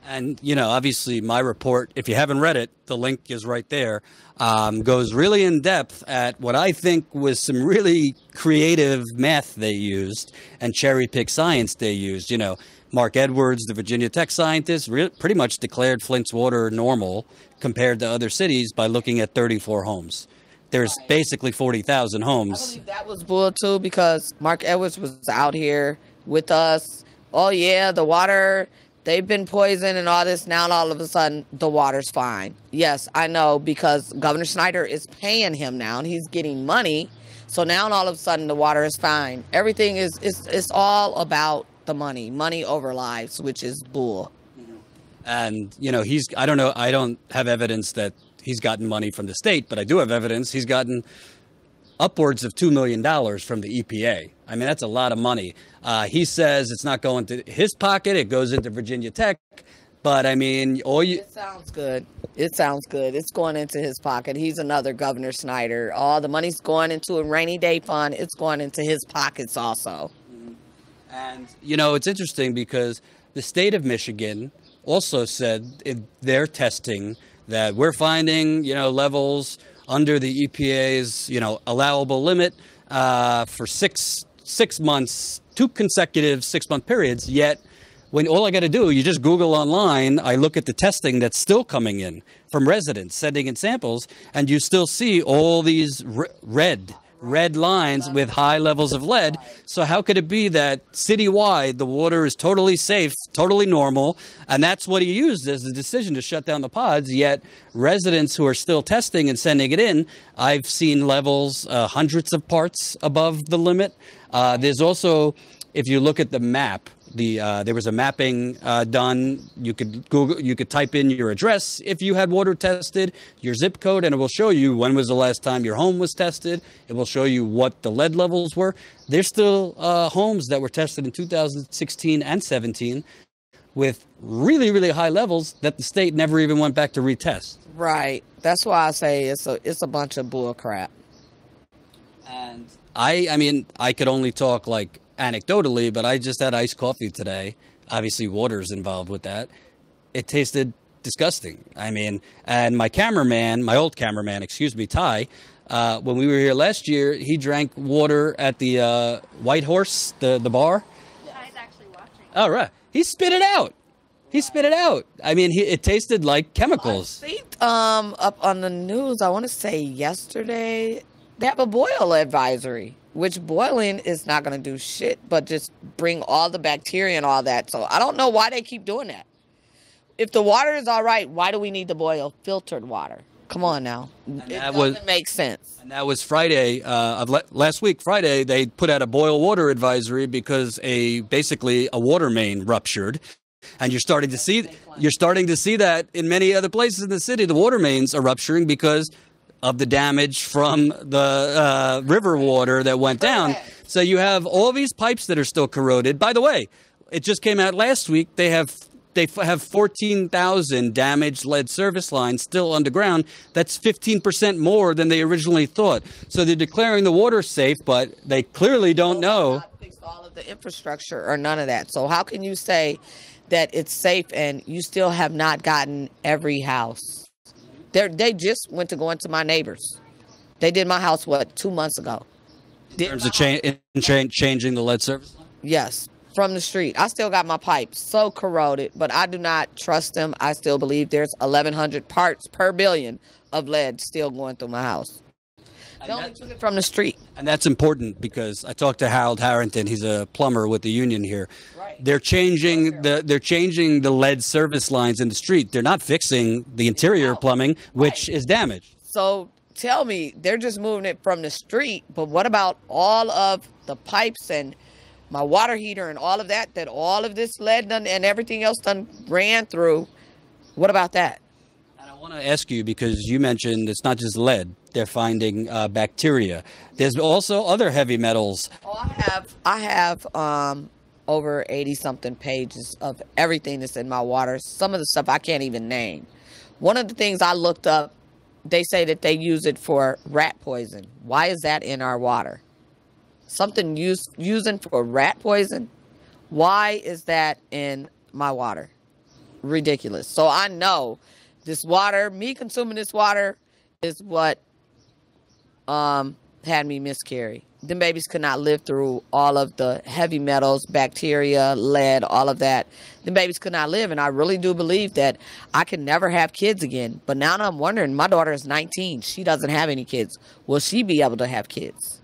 And, you know, obviously my report, if you haven't read it, the link is right there, goes really in depth at what I think was some really creative math they used and cherry pick science they used. You know, Mark Edwards, the Virginia Tech scientist, pretty much declared Flint's water normal compared to other cities by looking at 34 homes. There's basically 40,000 I homes. believe that was bull too because Mark Edwards was out here with us. Oh yeah, the water, they've been poisoned and all this. Now all of a sudden the water's fine. Yes, I know because Governor Snyder is paying him now and he's getting money. So now all of a sudden the water is fine. Everything is it's all about the money. Money over lives, which is bull. And, you know, I don't know, I don't have evidence that he's gotten money from the state, but I do have evidence he's gotten upwards of $2 million from the EPA. I mean, that's a lot of money. He says it's not going to his pocket, it goes into Virginia Tech. But I mean, It sounds good. It sounds good. It's going into his pocket. He's another Governor Snyder. All the money's going into a rainy day fund. It's going into his pockets also. And, you know, it's interesting because the state of Michigan also said in their testing that we're finding, you know, levels under the EPA's, you know, allowable limit for six months, 2 consecutive 6-month periods. Yet when all I got to do, you just Google online, I look at the testing that's still coming in from residents sending in samples, and you still see all these red lines with high levels of lead. So how could it be that citywide the water is totally safe, totally normal, and that's what he used as the decision to shut down the pods, yet residents who are still testing and sending it in, I've seen levels hundreds of parts above the limit. There's also, if you look at the map, there was a mapping done. You could type in your address if you had water tested, your zip code, and it will show you when was the last time your home was tested. It will show you what the lead levels were. There's still homes that were tested in 2016 and 17 with really, really high levels that the state never even went back to retest. Right. That's why I say it's a bunch of bull crap. And I mean, I could only talk like anecdotally, but I just had iced coffee today. Obviously, water's involved with that. It tasted disgusting. I mean, and my old cameraman, excuse me, Ty, when we were here last year, he drank water at the White Horse, the bar. Ty's actually watching. All right. He spit it out. He spit it out. I mean, it tasted like chemicals. I see, up on the news, I want to say yesterday, they have a boil advisory, which boiling is not going to do shit, but just bring all the bacteria and all that. So I don't know why they keep doing that. If the water is all right, why do we need to boil filtered water? Come on now. It doesn't make sense. And that was Friday of last week. Friday, they put out a boil water advisory because basically a water main ruptured. And you're starting to see that in many other places in the city. The water mains are rupturing because of the damage from the river water that went down. So you have all these pipes that are still corroded. By the way, it just came out last week. They have 14,000 damaged lead service lines still underground. That's 15% more than they originally thought. So they're declaring the water safe, but they clearly don't know. Not fixed all of the infrastructure or none of that. So how can you say that it's safe and you still have not gotten every house? They just went to go into my neighbors. They did my house, 2 months ago? In terms of changing the lead service line? Yes, from the street. I still got my pipes so corroded, but I do not trust them. I still believe there's 1,100 parts per billion of lead still going through my house. They only took it from the street. And that's important because I talked to Harold Harrington. He's a plumber with the union here. Right. They're changing the lead service lines in the street. They're not fixing the interior plumbing, which is damaged. So tell me, they're just moving it from the street, but what about all of the pipes and my water heater and all of that all of this lead done and everything else done ran through? What about that? And I want to ask you, because you mentioned it's not just lead. They're finding bacteria. There's also other heavy metals. Oh, I have over 80-something pages of everything that's in my water. Some of the stuff I can't even name. One of the things I looked up, they say that they use it for rat poison. Why is that in our water? Something using for rat poison? Why is that in my water? ridiculous. So I know this water, me consuming this water, is what had me miscarry. Them babies could not live through all of the heavy metals, bacteria, lead, all of that. Them babies could not live, and I really do believe that I can never have kids again. But now I'm wondering, my daughter is 19. She doesn't have any kids. Will she be able to have kids?